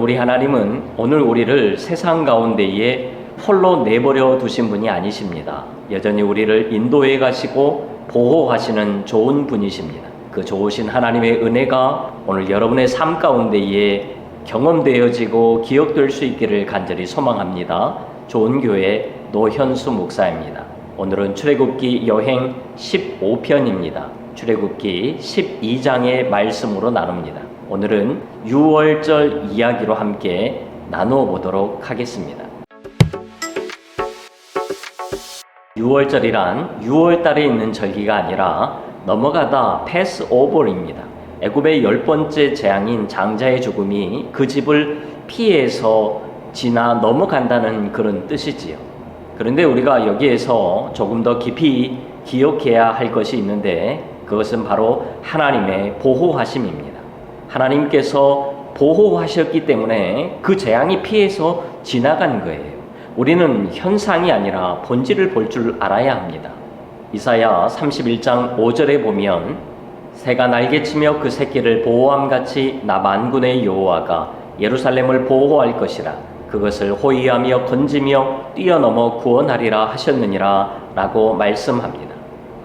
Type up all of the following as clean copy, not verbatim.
우리 하나님은 오늘 우리를 세상 가운데에 홀로 내버려 두신 분이 아니십니다. 여전히 우리를 인도해 가시고 보호하시는 좋은 분이십니다. 그 좋으신 하나님의 은혜가 오늘 여러분의 삶 가운데에 경험되어지고 기억될 수 있기를 간절히 소망합니다. 좋은 교회 노현수 목사입니다. 오늘은 출애굽기 여행 15편입니다. 출애굽기 12장의 말씀으로 나눕니다. 오늘은 유월절 이야기로 함께 나누어 보도록 하겠습니다. 유월절이란 6월달에 있는 절기가 아니라 넘어가다 패스오버입니다. 애굽의 10번째 재앙인 장자의 죽음이 그 집을 피해서 지나 넘어간다는 그런 뜻이지요. 그런데 우리가 여기에서 조금 더 깊이 기억해야 할 것이 있는데 그것은 바로 하나님의 보호하심입니다. 하나님께서 보호하셨기 때문에 그 재앙이 피해서 지나간 거예요. 우리는 현상이 아니라 본질을 볼 줄 알아야 합니다. 이사야 31장 5절에 보면 새가 날개치며 그 새끼를 보호함같이 나 만군의 여호와가 예루살렘을 보호할 것이라 그것을 호위하며 건지며 뛰어넘어 구원하리라 하셨느니라 라고 말씀합니다.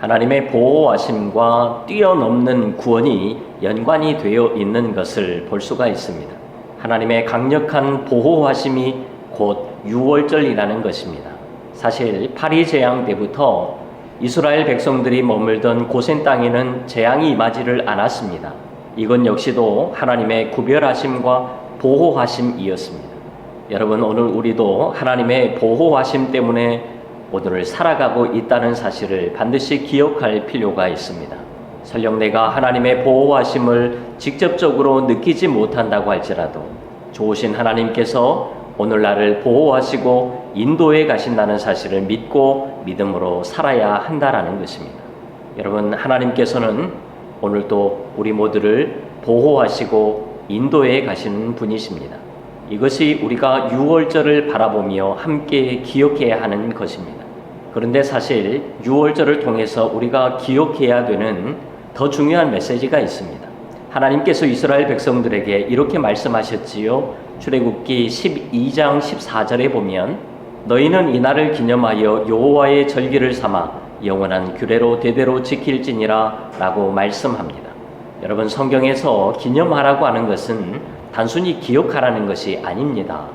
하나님의 보호하심과 뛰어넘는 구원이 연관이 되어 있는 것을 볼 수가 있습니다. 하나님의 강력한 보호하심이 곧 유월절이라는 것입니다. 사실 파리 재앙 때부터 이스라엘 백성들이 머물던 고센 땅에는 재앙이 임하지를 않았습니다. 이건 역시도 하나님의 구별하심과 보호하심이었습니다. 여러분, 오늘 우리도 하나님의 보호하심 때문에 오늘을 살아가고 있다는 사실을 반드시 기억할 필요가 있습니다. 설령 내가 하나님의 보호하심을 직접적으로 느끼지 못한다고 할지라도 좋으신 하나님께서 오늘 나를 보호하시고 인도해 가신다는 사실을 믿고 믿음으로 살아야 한다라는 것입니다. 여러분, 하나님께서는 오늘도 우리 모두를 보호하시고 인도해 가시는 분이십니다. 이것이 우리가 유월절을 바라보며 함께 기억해야 하는 것입니다. 그런데 사실 유월절을 통해서 우리가 기억해야 되는 더 중요한 메시지가 있습니다. 하나님께서 이스라엘 백성들에게 이렇게 말씀하셨지요. 출애굽기 12장 14절에 보면 너희는 이날을 기념하여 여호와의 절기를 삼아 영원한 규례로 대대로 지킬지니라 라고 말씀합니다. 여러분, 성경에서 기념하라고 하는 것은 단순히 기억하라는 것이 아닙니다.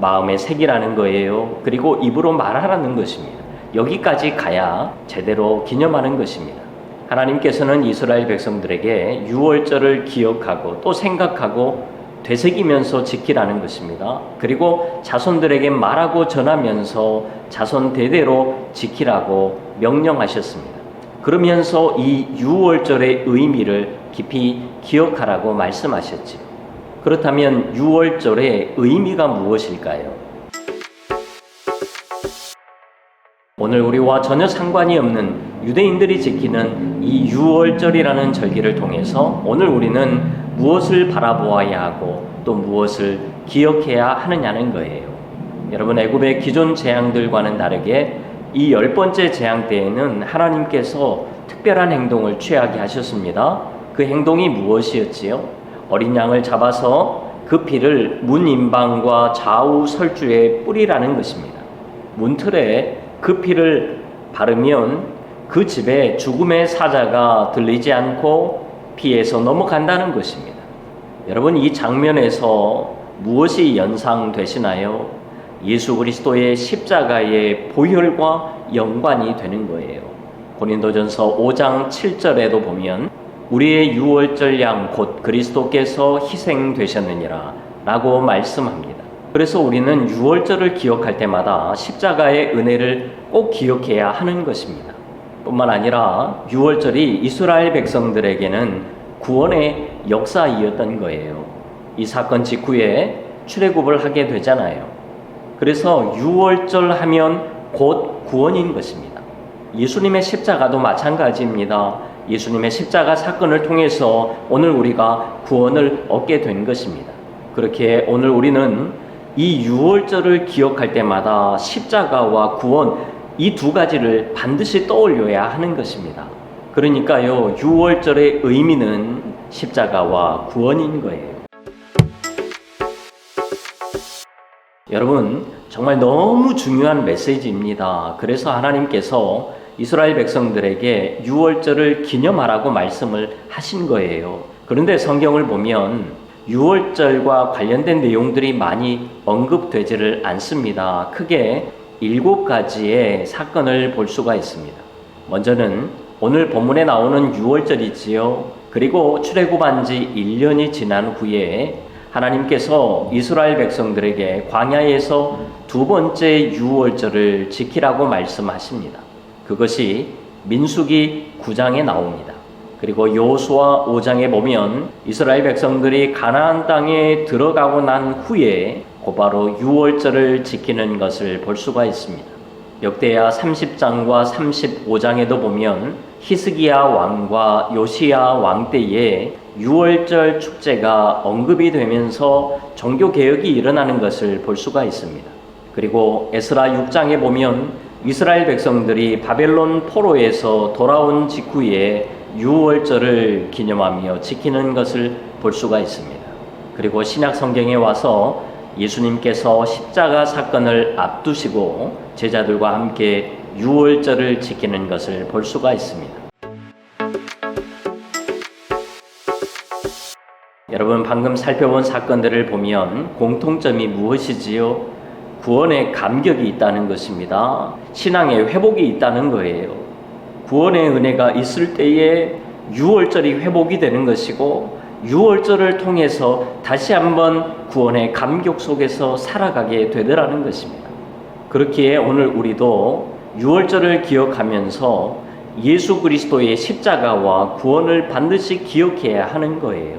마음에 새기라는 거예요. 그리고 입으로 말하라는 것입니다. 여기까지 가야 제대로 기념하는 것입니다. 하나님께서는 이스라엘 백성들에게 유월절을 기억하고 또 생각하고 되새기면서 지키라는 것입니다. 그리고 자손들에게 말하고 전하면서 자손 대대로 지키라고 명령하셨습니다. 그러면서 이 유월절의 의미를 깊이 기억하라고 말씀하셨지요. 그렇다면 유월절의 의미가 무엇일까요? 오늘 우리와 전혀 상관이 없는 유대인들이 지키는 이 유월절이라는 절기를 통해서 오늘 우리는 무엇을 바라보아야 하고 또 무엇을 기억해야 하느냐는 거예요. 여러분, 애굽의 기존 재앙들과는 다르게 이 10번째 재앙 때에는 하나님께서 특별한 행동을 취하게 하셨습니다. 그 행동이 무엇이었지요? 어린 양을 잡아서 그 피를 문 임방과 좌우 설주에 뿌리라는 것입니다. 문틀에 그 피를 바르면 그 집에 죽음의 사자가 들리지 않고 피해서 넘어간다는 것입니다. 여러분, 이 장면에서 무엇이 연상되시나요? 예수 그리스도의 십자가의 보혈과 연관이 되는 거예요. 고린도전서 5장 7절에도 보면 우리의 유월절 양 곧 그리스도께서 희생되셨느니라 라고 말씀합니다. 그래서 우리는 유월절을 기억할 때마다 십자가의 은혜를 꼭 기억해야 하는 것입니다. 뿐만 아니라 유월절이 이스라엘 백성들에게는 구원의 역사이었던 거예요. 이 사건 직후에 출애굽을 하게 되잖아요. 그래서 유월절 하면 곧 구원인 것입니다. 예수님의 십자가도 마찬가지입니다. 예수님의 십자가 사건을 통해서 오늘 우리가 구원을 얻게 된 것입니다. 그렇게 오늘 우리는 이 유월절을 기억할 때마다 십자가와 구원, 이 두 가지를 반드시 떠올려야 하는 것입니다. 그러니까요, 유월절의 의미는 십자가와 구원인 거예요. 여러분, 정말 너무 중요한 메시지입니다. 그래서 하나님께서 이스라엘 백성들에게 유월절을 기념하라고 말씀을 하신 거예요. 그런데 성경을 보면 유월절과 관련된 내용들이 많이 언급되지를 않습니다. 크게 7가지의 사건을 볼 수가 있습니다. 먼저는 오늘 본문에 나오는 유월절이지요. 그리고 출애굽한 지 1년이 지난 후에 하나님께서 이스라엘 백성들에게 광야에서 2번째 유월절을 지키라고 말씀하십니다. 그것이 민수기 9장에 나옵니다. 그리고 여호수아 5장에 보면 이스라엘 백성들이 가나안 땅에 들어가고 난 후에 곧바로 유월절을 지키는 것을 볼 수가 있습니다. 역대하 30장과 35장에도 보면 히스기야 왕과 요시야 왕 때에 유월절 축제가 언급이 되면서 종교개혁이 일어나는 것을 볼 수가 있습니다. 그리고 에스라 6장에 보면 이스라엘 백성들이 바벨론 포로에서 돌아온 직후에 유월절을 기념하며 지키는 것을 볼 수가 있습니다. 그리고 신약 성경에 와서 예수님께서 십자가 사건을 앞두시고 제자들과 함께 유월절을 지키는 것을 볼 수가 있습니다. 여러분, 방금 살펴본 사건들을 보면 공통점이 무엇이지요? 구원의 감격이 있다는 것입니다. 신앙의 회복이 있다는 거예요. 구원의 은혜가 있을 때에 유월절이 회복이 되는 것이고, 유월절을 통해서 다시 한번 구원의 감격 속에서 살아가게 되더라는 것입니다. 그렇기에 오늘 우리도 유월절을 기억하면서 예수 그리스도의 십자가와 구원을 반드시 기억해야 하는 거예요.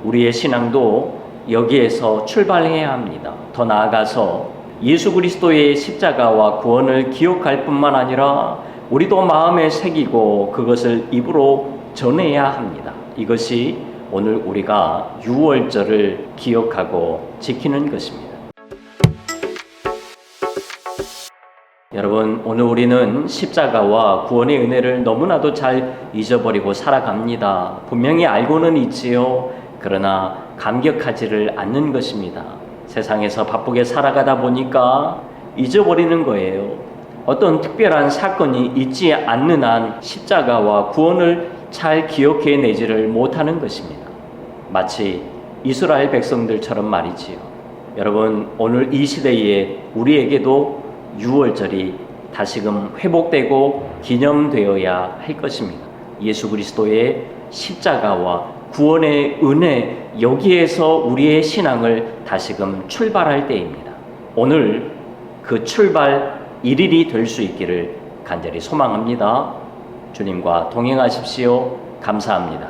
우리의 신앙도 여기에서 출발해야 합니다. 더 나아가서 예수 그리스도의 십자가와 구원을 기억할 뿐만 아니라 우리도 마음에 새기고 그것을 입으로 전해야 합니다. 이것이 오늘 우리가 유월절을 기억하고 지키는 것입니다. 여러분, 오늘 우리는 십자가와 구원의 은혜를 너무나도 잘 잊어버리고 살아갑니다. 분명히 알고는 있지요. 그러나 감격하지를 않는 것입니다. 세상에서 바쁘게 살아가다 보니까 잊어버리는 거예요. 어떤 특별한 사건이 있지 않는 한 십자가와 구원을 잘 기억해내지를 못하는 것입니다. 마치 이스라엘 백성들처럼 말이지요. 여러분, 오늘 이 시대에 우리에게도 유월절이 다시금 회복되고 기념되어야 할 것입니다. 예수 그리스도의 십자가와 구원의 은혜, 여기에서 우리의 신앙을 다시금 출발할 때입니다. 오늘 그 출발 1일이 될 수 있기를 간절히 소망합니다. 주님과 동행하십시오. 감사합니다.